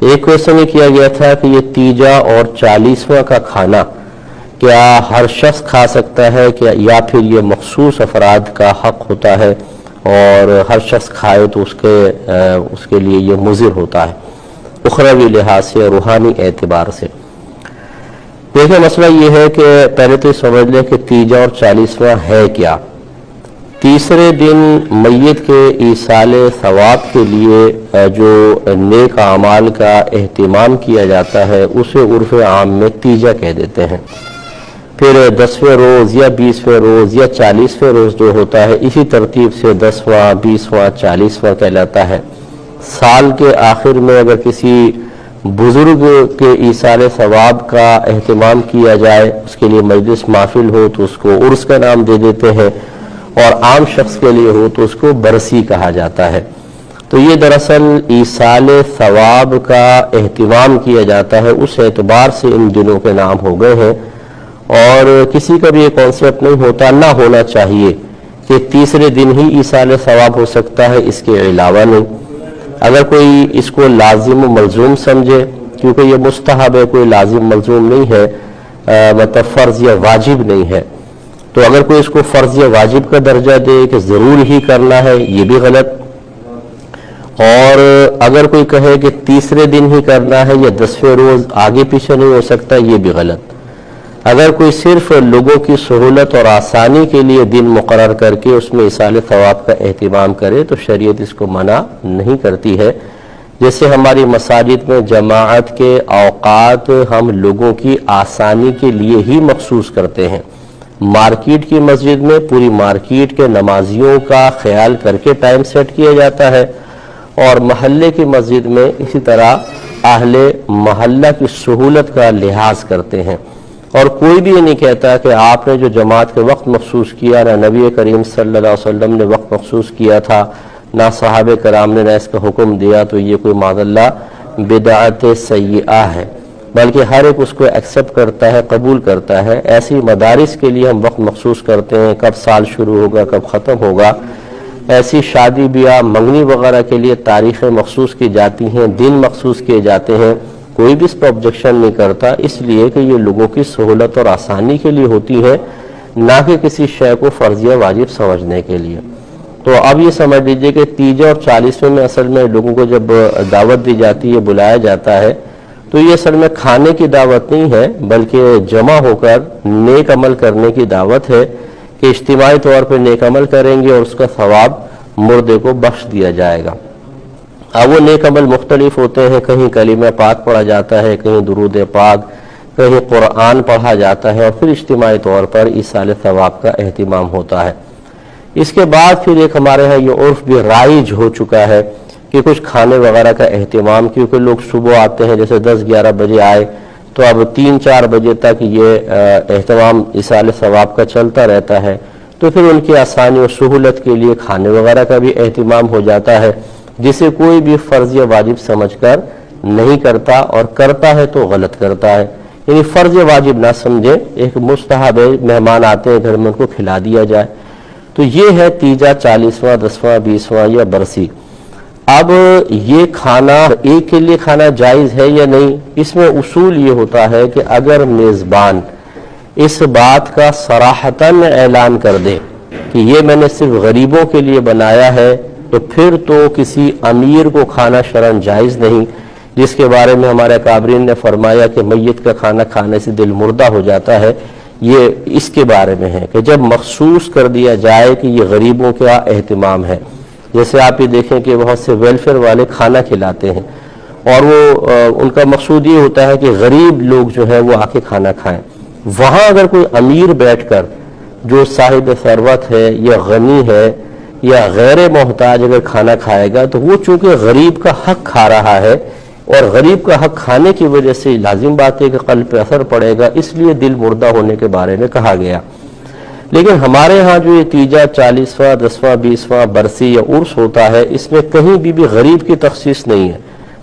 ایک کوشچن یہ کیا گیا تھا کہ یہ تیجا اور 40واں کا کھانا کیا ہر شخص کھا سکتا ہے کیا، یا پھر یہ مخصوص افراد کا حق ہوتا ہے اور ہر شخص کھائے تو اس کے لیے یہ مضر ہوتا ہے اخروی لحاظ سے، روحانی اعتبار سے؟ دیکھیں، مسئلہ یہ ہے کہ پہلے تو یہ سمجھ لیں کہ تیجا اور 40واں ہے کیا۔ تیسرے دن میت کے ایصال ثواب کے لیے جو نیک اعمال کا اہتمام کیا جاتا ہے اسے عرف عام میں تیجا کہہ دیتے ہیں۔ پھر 10ویں روز یا 20ویں روز یا 40ویں روز جو ہوتا ہے اسی ترتیب سے 10واں 20واں 40واں کہلاتا ہے۔ سال کے آخر میں اگر کسی بزرگ کے ایصال ثواب کا اہتمام کیا جائے، اس کے لیے مجلس محفل ہو تو اس کو عرس کا نام دے دیتے ہیں، اور عام شخص کے لیے ہو تو اس کو برسی کہا جاتا ہے۔ تو یہ دراصل ایصال ثواب کا اہتمام کیا جاتا ہے، اس اعتبار سے ان دنوں کے نام ہو گئے ہیں، اور کسی کا بھی یہ کانسیپٹ نہیں ہوتا، نہ ہونا چاہیے کہ تیسرے دن ہی ایصال ثواب ہو سکتا ہے، اس کے علاوہ نہیں۔ اگر کوئی اس کو لازم و ملزوم سمجھے، کیونکہ یہ مستحب ہے، کوئی لازم ملزوم نہیں ہے، مطلب فرض یا واجب نہیں ہے، تو اگر کوئی اس کو فرض یا واجب کا درجہ دے کہ ضرور ہی کرنا ہے، یہ بھی غلط۔ اور اگر کوئی کہے کہ تیسرے دن ہی کرنا ہے یا 10ویں روز آگے پیچھے نہیں ہو سکتا، یہ بھی غلط۔ اگر کوئی صرف لوگوں کی سہولت اور آسانی کے لیے دن مقرر کر کے اس میں ایصال ثواب کا اہتمام کرے تو شریعت اس کو منع نہیں کرتی ہے۔ جیسے ہماری مساجد میں جماعت کے اوقات ہم لوگوں کی آسانی کے لیے ہی مخصوص کرتے ہیں۔ مارکیٹ کی مسجد میں پوری مارکیٹ کے نمازیوں کا خیال کر کے ٹائم سیٹ کیا جاتا ہے، اور محلے کی مسجد میں اسی طرح اہل محلہ کی سہولت کا لحاظ کرتے ہیں۔ اور کوئی بھی یہ نہیں کہتا کہ آپ نے جو جماعت کے وقت مخصوص کیا، نہ نبی کریم صلی اللہ علیہ وسلم نے وقت مخصوص کیا تھا، نہ صحابہ کرام نے اس کا حکم دیا، تو یہ کوئی معاذ اللہ بدعت سیئہ ہے، بلکہ ہر ایک اس کو ایکسیپٹ کرتا ہے، قبول کرتا ہے۔ ایسی مدارس کے لیے ہم وقت مخصوص کرتے ہیں، کب سال شروع ہوگا کب ختم ہوگا۔ ایسی شادی بیاہ منگنی وغیرہ کے لیے تاریخیں مخصوص کی جاتی ہیں، دن مخصوص کیے جاتے ہیں، کوئی بھی اس پر آبجیکشن نہیں کرتا، اس لیے کہ یہ لوگوں کی سہولت اور آسانی کے لیے ہوتی ہے، نہ کہ کسی شے کو فرض یا واجب سمجھنے کے لیے۔ تو اب یہ سمجھ لیجئے کہ تیجا اور 40ویں میں اصل میں لوگوں کو جب دعوت دی جاتی ہے، بلایا جاتا ہے، تو یہ اصل میں کھانے کی دعوت نہیں ہے، بلکہ جمع ہو کر نیک عمل کرنے کی دعوت ہے کہ اجتماعی طور پہ نیک عمل کریں گے اور اس کا ثواب مردے کو بخش دیا جائے گا۔ اب وہ نیک عمل مختلف ہوتے ہیں، کہیں کلمہ پاک پڑھا جاتا ہے، کہیں درود پاک، کہیں قرآن پڑھا جاتا ہے، اور پھر اجتماعی طور پر ایصال ثواب کا اہتمام ہوتا ہے۔ اس کے بعد پھر ایک ہمارے ہاں یہ عرف بھی رائج ہو چکا ہے کہ کچھ کھانے وغیرہ کا اہتمام، کیونکہ لوگ صبح آتے ہیں، جیسے 10-11 بجے آئے تو اب 3-4 بجے تک یہ اہتمام ایصال ثواب کا چلتا رہتا ہے، تو پھر ان کی آسانی اور سہولت کے لیے کھانے وغیرہ کا بھی اہتمام ہو جاتا ہے، جسے کوئی بھی فرض یا واجب سمجھ کر نہیں کرتا، اور کرتا ہے تو غلط کرتا ہے۔ یعنی فرض یا واجب نہ سمجھے، ایک مستحب ہے، مہمان آتے ہیں گھر میں ان کو کھلا دیا جائے۔ تو یہ ہے تیجا، 40واں 10واں 20واں یا برسی۔ اب یہ کھانا ایک کے لیے کھانا جائز ہے یا نہیں، اس میں اصول یہ ہوتا ہے کہ اگر میزبان اس بات کا صراحتاً اعلان کر دے کہ یہ میں نے صرف غریبوں کے لیے بنایا ہے، تو پھر تو کسی امیر کو کھانا شرعاً جائز نہیں، جس کے بارے میں ہمارے اکابرین نے فرمایا کہ میت کا کھانا کھانے سے دل مردہ ہو جاتا ہے۔ یہ اس کے بارے میں ہے کہ جب مخصوص کر دیا جائے کہ یہ غریبوں کا اہتمام ہے، جیسے آپ یہ دیکھیں کہ بہت سے ویلفیئر والے کھانا کھلاتے ہیں، اور وہ ان کا مقصود یہ ہوتا ہے کہ غریب لوگ جو ہے وہ آ کے کھانا کھائیں۔ وہاں اگر کوئی امیر بیٹھ کر جو صاحب ثروت ہے یا غنی ہے یا غیر محتاج اگر کھانا کھائے گا، تو وہ چونکہ غریب کا حق کھا رہا ہے، اور غریب کا حق کھانے کی وجہ سے لازم بات ہے کہ قلب پہ اثر پڑے گا، اس لیے دل مردہ ہونے کے بارے میں کہا گیا۔ لیکن ہمارے ہاں جو یہ تیجا، 40واں 10واں 20واں برسی یا عرس ہوتا ہے، اس میں کہیں بھی غریب کی تخصیص نہیں ہے۔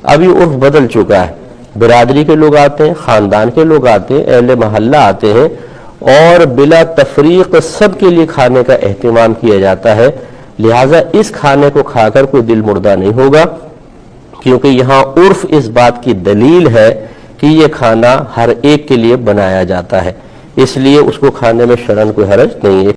اب یہ عرف بدل چکا ہے، برادری کے لوگ آتے ہیں، خاندان کے لوگ آتے ہیں، اہل محلہ آتے ہیں، اور بلا تفریق سب کے لیے کھانے کا اہتمام کیا جاتا ہے۔ لہٰذا اس کھانے کو کھا کر کوئی دل مردہ نہیں ہوگا، کیونکہ یہاں عرف اس بات کی دلیل ہے کہ یہ کھانا ہر ایک کے لیے بنایا جاتا ہے، اس لیے اس کو کھانے میں شرعاً کوئی حرج نہیں ہے۔